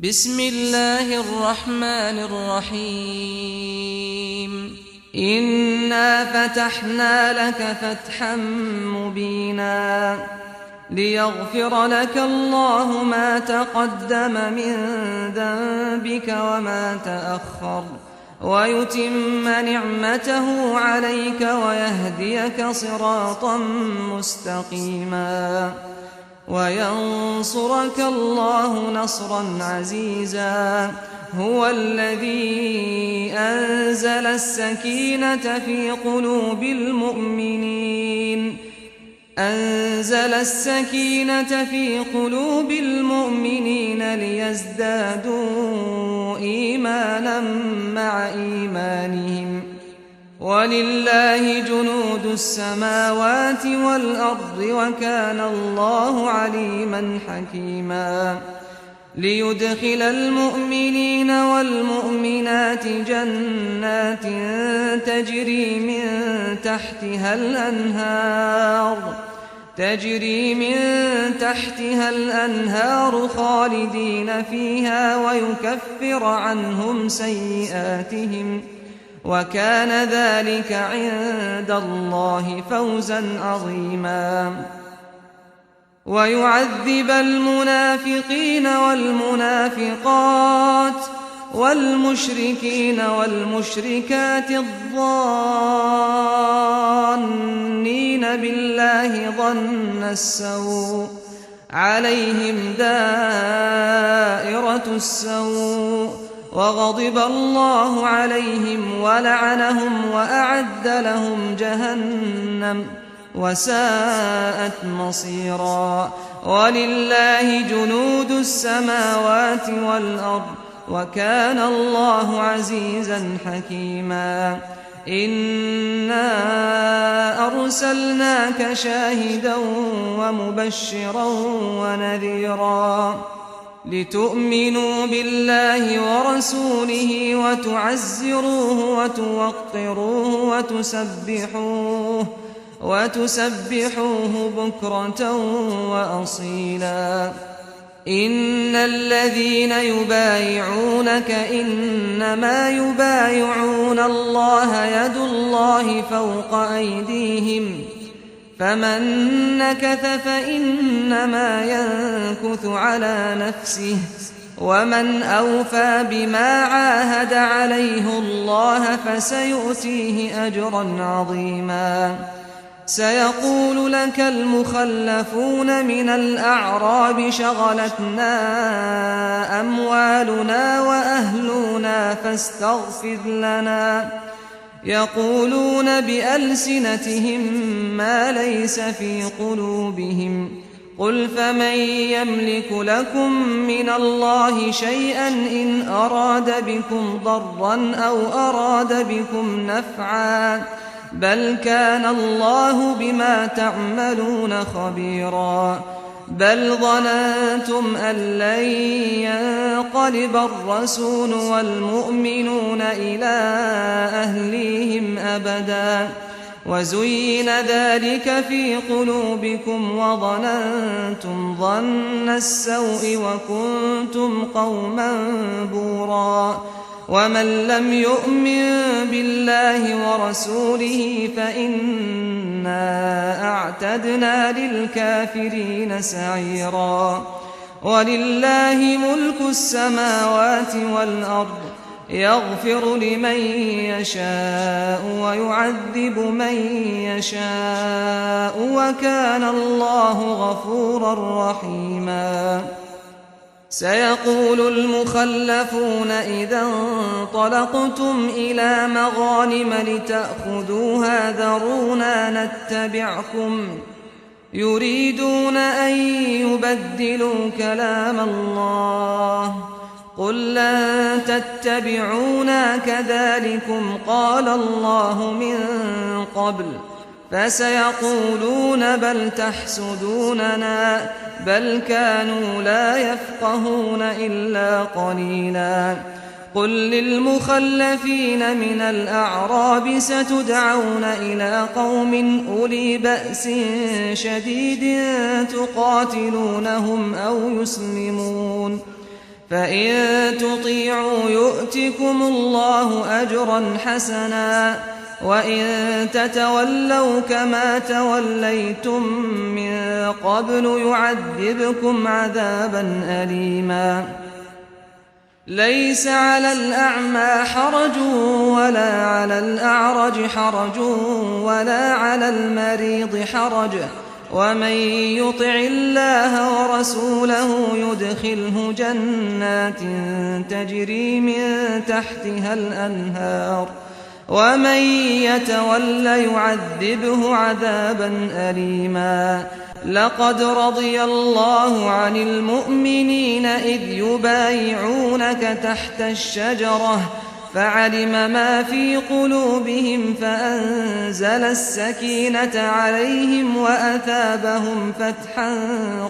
بسم الله الرحمن الرحيم إنا فتحنا لك فتحا مبينا ليغفر لك الله ما تقدم من ذنبك وما تأخر ويتم نعمته عليك ويهديك صراطا مستقيما وينصرك الله نصرا عزيزا هو الذي أنزل السكينة في قلوب المؤمنين ليزدادوا إيمانا مع إيمانهم ولله جنود السماوات والأرض وكان الله عليما حكيما ليدخل المؤمنين والمؤمنات جنات تجري من تحتها الأنهار خالدين فيها ويكفر عنهم سيئاتهم وكان ذلك عند الله فوزا عظيما ويعذب المنافقين والمنافقات والمشركين والمشركات الظانين بالله ظن السوء عليهم دائرة السوء وغضب الله عليهم ولعنهم وأعد لهم جهنم وساءت مصيرا ولله جنود السماوات والأرض وكان الله عزيزا حكيما إنا أرسلناك شاهدا ومبشرا ونذيرا لتؤمنوا بالله ورسوله وتعزروه وتوقروه وتسبحوه بكرة وأصيلا إن الذين يبايعونك إنما يبايعون الله يد الله فوق أيديهم فمن نكث فإنما ينكث على نفسه ومن أوفى بما عاهد عليه الله فسيؤتيه أجرا عظيما سيقول لك المخلفون من الأعراب شغلتنا أموالنا وأهلنا فاستغفر لنا يقولون بألسنتهم ما ليس في قلوبهم قل فمن يملك لكم من الله شيئا إن أراد بكم ضرا أو أراد بكم نفعا بل كان الله بما تعملون خبيرا بل ظننتم أن لن ينقلب الرسول والمؤمنون إلى أهليهم أبدا وزين ذلك في قلوبكم وظننتم ظن السوء وكنتم قوما بورا ومن لم يؤمن بالله ورسوله فإنا أعتدنا للكافرين سعيرا ولله ملك السماوات والأرض يغفر لمن يشاء ويعذب من يشاء وكان الله غفورا رحيما سيقول المخلفون إذا انطلقتم إلى مغانم لتأخذوها ذرونا نتبعكم يريدون أن يبدلوا كلام الله قل لن تتبعونا كذلكم قال الله من قبل فسيقولون بل تحسدوننا بل كانوا لا يفقهون إلا قليلا قل للمخلفين من الأعراب ستدعون إلى قوم أولي بأس شديد تقاتلونهم أو يسلمون فإن تطيعوا يؤتكم الله أجرا حسنا وإن تتولوا كما توليتم من قبل يعذبكم عذابا أليما ليس على الأعمى حرج ولا على الأعرج حرج ولا على المريض حرج ومن يطع الله ورسوله يدخله جنات تجري من تحتها الأنهار ومن يتول يعذبه عذابا أليما لقد رضي الله عن المؤمنين إذ يبايعونك تحت الشجرة فعلم ما في قلوبهم فأنزل السكينة عليهم وأثابهم فتحا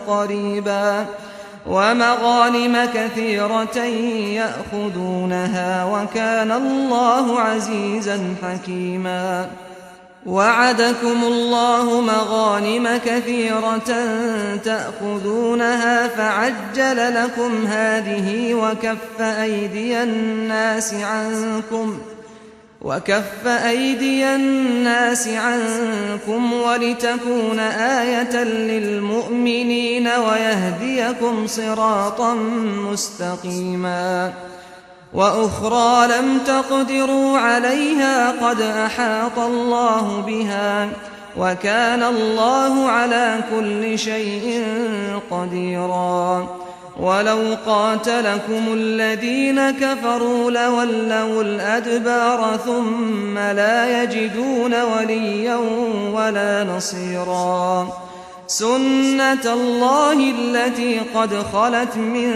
قريبا ومغانم كثيرة يأخذونها وكان الله عزيزا حكيما وعدكم الله مغانم كثيرة تأخذونها فعجل لكم هذه وكف أيدي الناس عنكم ولتكون آية للمؤمنين ويهديكم صراطا مستقيما وأخرى لم تقدروا عليها قد أحاط الله بها وكان الله على كل شيء قديرا ولو قاتلكم الذين كفروا لولوا الأدبار ثم لا يجدون وليا ولا نصيرا سنة الله التي قد خلت من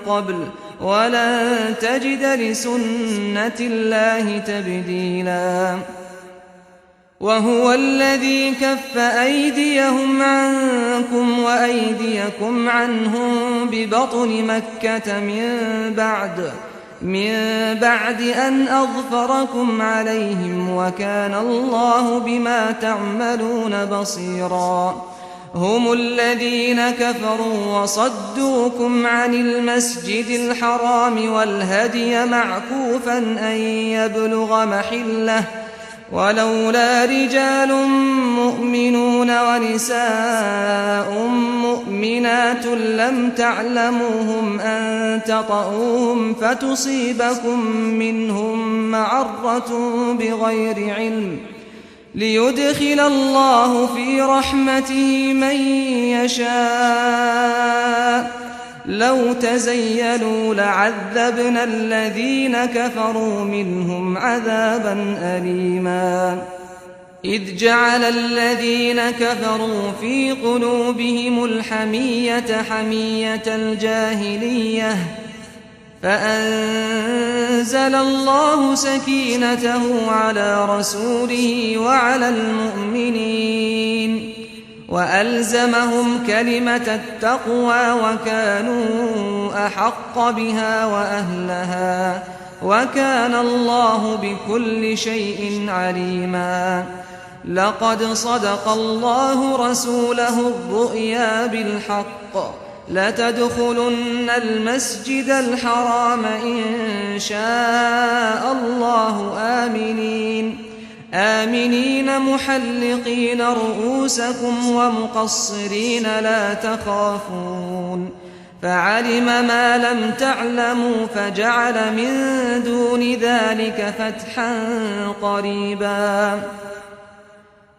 قبل ولن تجد لسنة الله تبديلا وهو الذي كف أيديهم عنكم وأيديكم عنهم ببطن مكة من بعد أن أظفركم عليهم وكان الله بما تعملون بصيرا هم الذين كفروا وصدوكم عن المسجد الحرام والهدي معكوفا أن يبلغ محله ولولا رجال مؤمنون ونساء مؤمنات لم تعلموهم أن تطؤوهم فتصيبكم منهم معرة بغير علم ليدخل الله في رحمته من يشاء لو تزيلوا لعذبنا الذين كفروا منهم عذابا أليما إذ جعل الذين كفروا في قلوبهم الحمية حمية الجاهلية فأنزل الله سكينته على رسوله وعلى المؤمنين وألزمهم كلمة التقوى وكانوا أحق بها وأهلها وكان الله بكل شيء عليما لقد صدق الله رسوله الرؤيا بالحق لتدخلن المسجد الحرام إن شاء الله آمنين محلقين رؤوسكم ومقصرين لا تخافون فعلم ما لم تعلموا فجعل من دون ذلك فتحا قريبا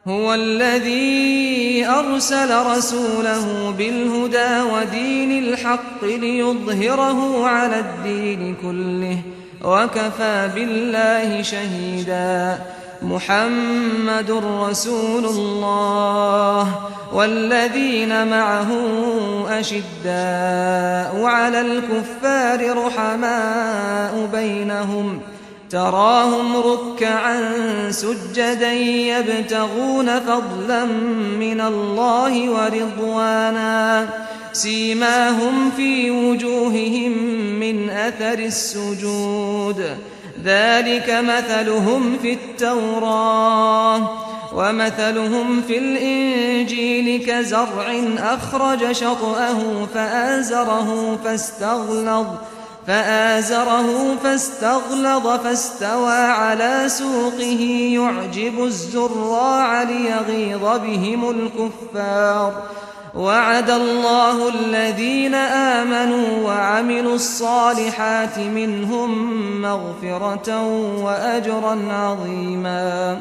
هو الذي أرسل رسوله بالهدى ودين الحق ليظهره على الدين كله وكفى بالله شهيدا محمد رسول الله والذين معه أشداء على الكفار رحماء بينهم تراهم ركعا سجدا يبتغون فضلا من الله ورضوانا سيماهم في وجوههم من أثر السجود ذلك مثلهم في التوراة ومثلهم في الإنجيل كزرع أخرج شطأه فآزره فاستغلظ فاستوى على سوقه يعجب الزراع ليغيظ بهم الكفار. وعد الله الذين آمنوا وعملوا الصالحات منهم مغفرة وأجرا عظيما.